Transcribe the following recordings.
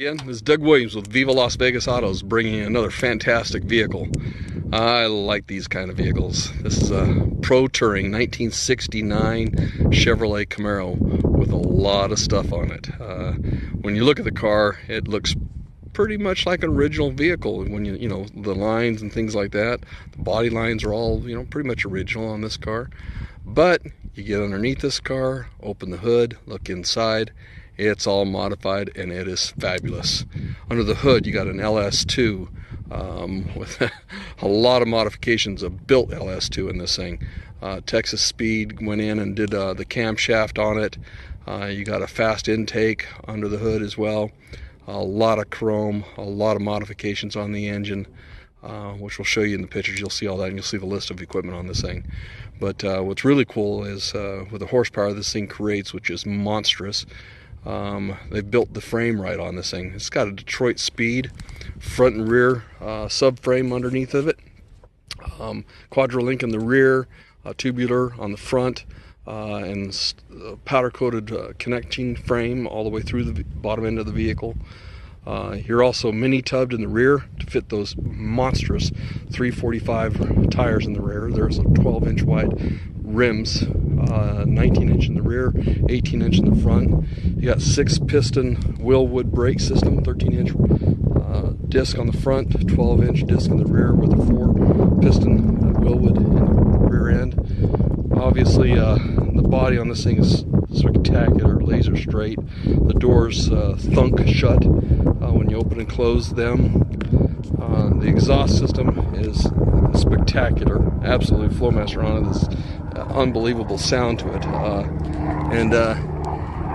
Again, this is Doug Williams with Viva Las Vegas Autos, bringing you another fantastic vehicle. I like these kind of vehicles. This is a Pro Touring 1969 Chevrolet Camaro with a lot of stuff on it. When you look at the car, it looks pretty much like an original vehicle. When you know the lines and things like that, the body lines are all pretty much original on this car. But you get underneath this car, open the hood, look inside. It's all modified and it is fabulous. Under the hood you got an LS2 with a lot of modifications, a built LS2 in this thing. Texas Speed went in and did the camshaft on it. You got a fast intake under the hood as well. A lot of chrome, a lot of modifications on the engine, which we'll show you in the pictures. You'll see all that and you'll see the list of equipment on this thing. But what's really cool is with the horsepower this thing creates, which is monstrous. They built the frame right on this thing. It's got a Detroit Speed front and rear subframe underneath of it, Quadrolink in the rear, tubular on the front, and powder coated connecting frame all the way through the bottom end of the vehicle. You're also mini tubbed in the rear to fit those monstrous 345 tires in the rear. There's a 12-inch wide rims, 19-inch in the rear, 18-inch in the front. You got 6-piston Willwood brake system, 13-inch disc on the front, 12-inch disc in the rear with a 4-piston Willwood in the rear end. Obviously, the body on this thing is spectacular, laser straight. The doors thunk shut when you open and close them. The exhaust system is spectacular, absolutely Flowmaster on it. This unbelievable sound to it,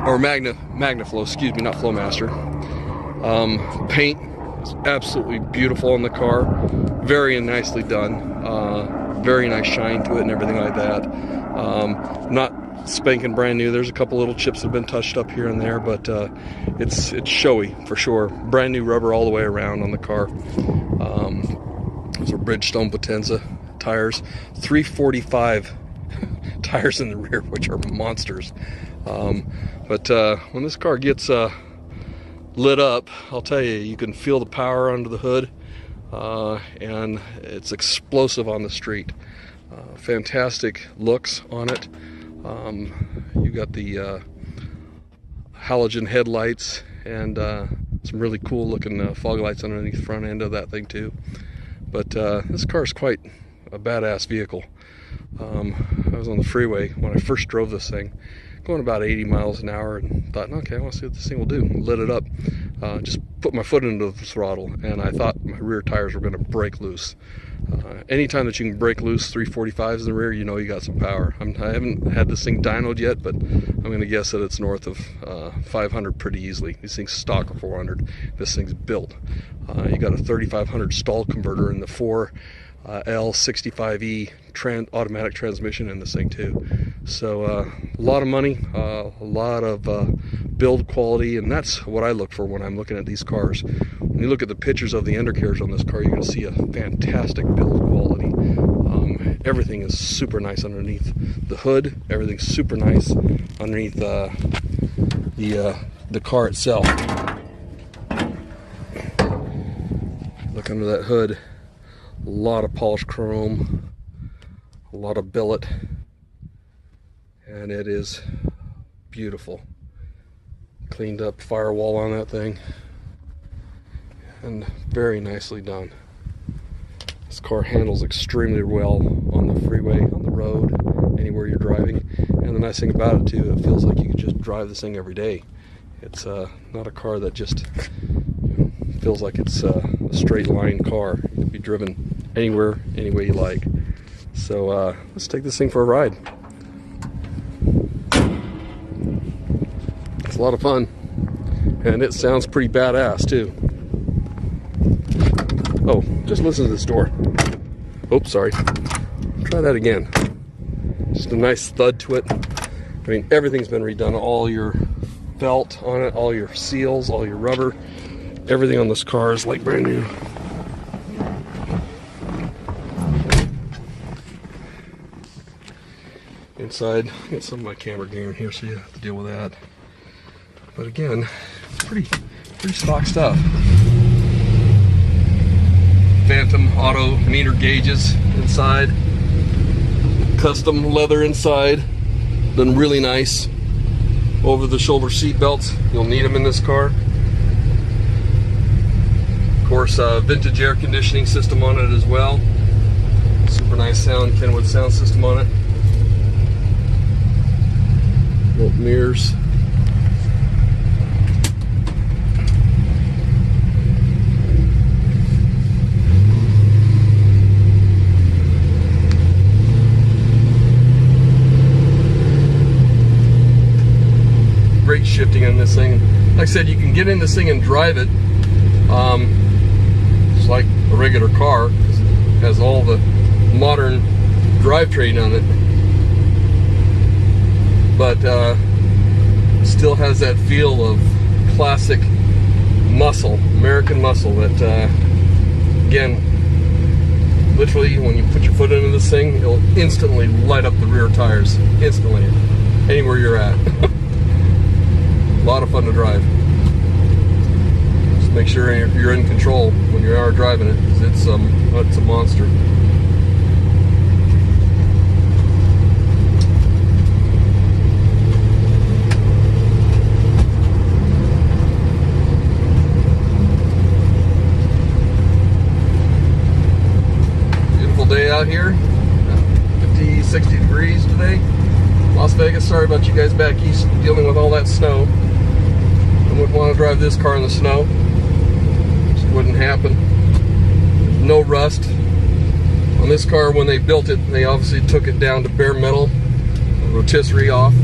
or MagnaFlow, excuse me, not Flowmaster. Paint is absolutely beautiful on the car, very nicely done, very nice shine to it and everything like that. Not spanking brand new. There's a couple little chips that have been touched up here and there, but it's showy for sure. Brand new rubber all the way around on the car. Those are Bridgestone Potenza tires, 345 tires in the rear, which are monsters. But when this car gets lit up, I'll tell you, you can feel the power under the hood, and it's explosive on the street. Fantastic looks on it. You got the halogen headlights and some really cool looking fog lights underneath the front end of that thing too. But this car is quite a badass vehicle. I was on the freeway when I first drove this thing, going about 80 miles an hour, and thought, okay, I want to see what this thing will do. Lit it up, just put my foot into the throttle, and I thought my rear tires were going to break loose. Anytime that you can break loose 345s in the rear, you know you got some power. I haven't had this thing dynoed yet, but I'm going to guess that it's north of 500 pretty easily. These things stock are 400. This thing's built. You got a 3500 stall converter in the 4L65E automatic transmission in this thing too. So a lot of money, a lot of build quality, and that's what I look for when I'm looking at these cars. When you look at the pictures of the undercarriage on this car, you're going to see a fantastic build quality. Everything is super nice underneath the hood. Everything's super nice underneath the car itself. Look under that hood. A lot of polished chrome, a lot of billet, and it is beautiful. Cleaned up firewall on that thing, and very nicely done. This car handles extremely well on the freeway, on the road, anywhere you're driving. And the nice thing about it too, it feels like you could just drive this thing every day. It's not a car that just feels like it's a straight line car. It can be driven anywhere, any way you like. So let's take this thing for a ride. It's a lot of fun, and it sounds pretty badass too. Oh, just listen to this door. Oops, sorry. Try that again. Just a nice thud to it. I mean, everything's been redone. All your felt on it, all your seals, all your rubber. Everything on this car is like brand new. Inside, get some of my camera gear in here, so you have to deal with that. But again, pretty Pretty stock stuff. Phantom auto meter gauges inside. Custom leather inside. Done really nice. Over the shoulder seat belts. You'll need them in this car. Of course, vintage air conditioning system on it as well. Super nice sound, Kenwood sound system on it. Little mirrors. Great shifting on this thing. Like I said, you can get in this thing and drive it. It's like a regular car. It has all the modern drivetrain on it, but still has that feel of classic muscle, American muscle that, again, literally when you put your foot into this thing, it'll instantly light up the rear tires, instantly, anywhere you're at. A lot of fun to drive. Just make sure you're in control when you are driving it, because it's a monster. Beautiful day out here. 50, 60 degrees today. Las Vegas, sorry about you guys back east dealing with all that snow. I wouldn't want to drive this car in the snow. Just wouldn't happen. No rust. On this car, when they built it, they obviously took it down to bare metal. Rotisserie off.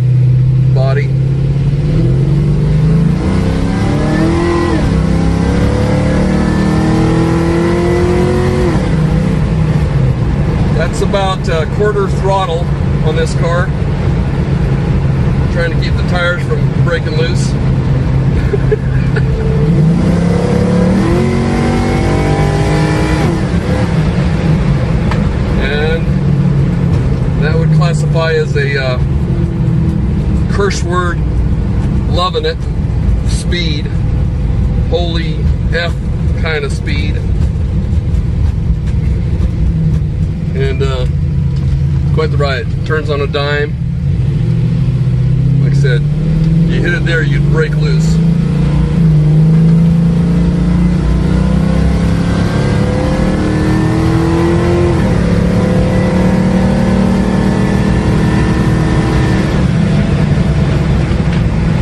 Body. That's about quarter throttle on this car. Trying to keep the tires from breaking loose. And that would classify as a curse word, loving it, speed, holy F kind of speed. And quite the ride. Turns on a dime. Like I said, you hit it there, you'd break loose.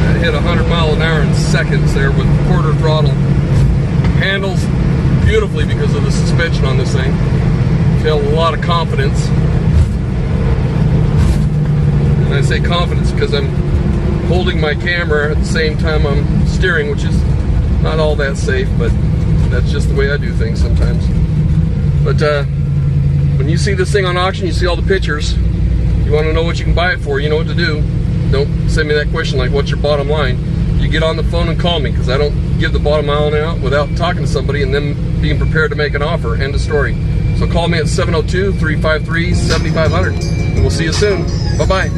I hit 100 miles an hour in seconds there with quarter throttle. Handles beautifully because of the suspension on this thing. Feel a lot of confidence. And I say confidence because I'm holding my camera at the same time I'm steering, which is not all that safe, but that's just the way I do things sometimes. But when you see this thing on auction, you see all the pictures, you want to know what you can buy it for, you know what to do. Don't send me that question like, what's your bottom line? You get on the phone and call me, because I don't give the bottom line out without talking to somebody and them being prepared to make an offer. End of story. So call me at 702-353-7500, and we'll see you soon. Bye-bye.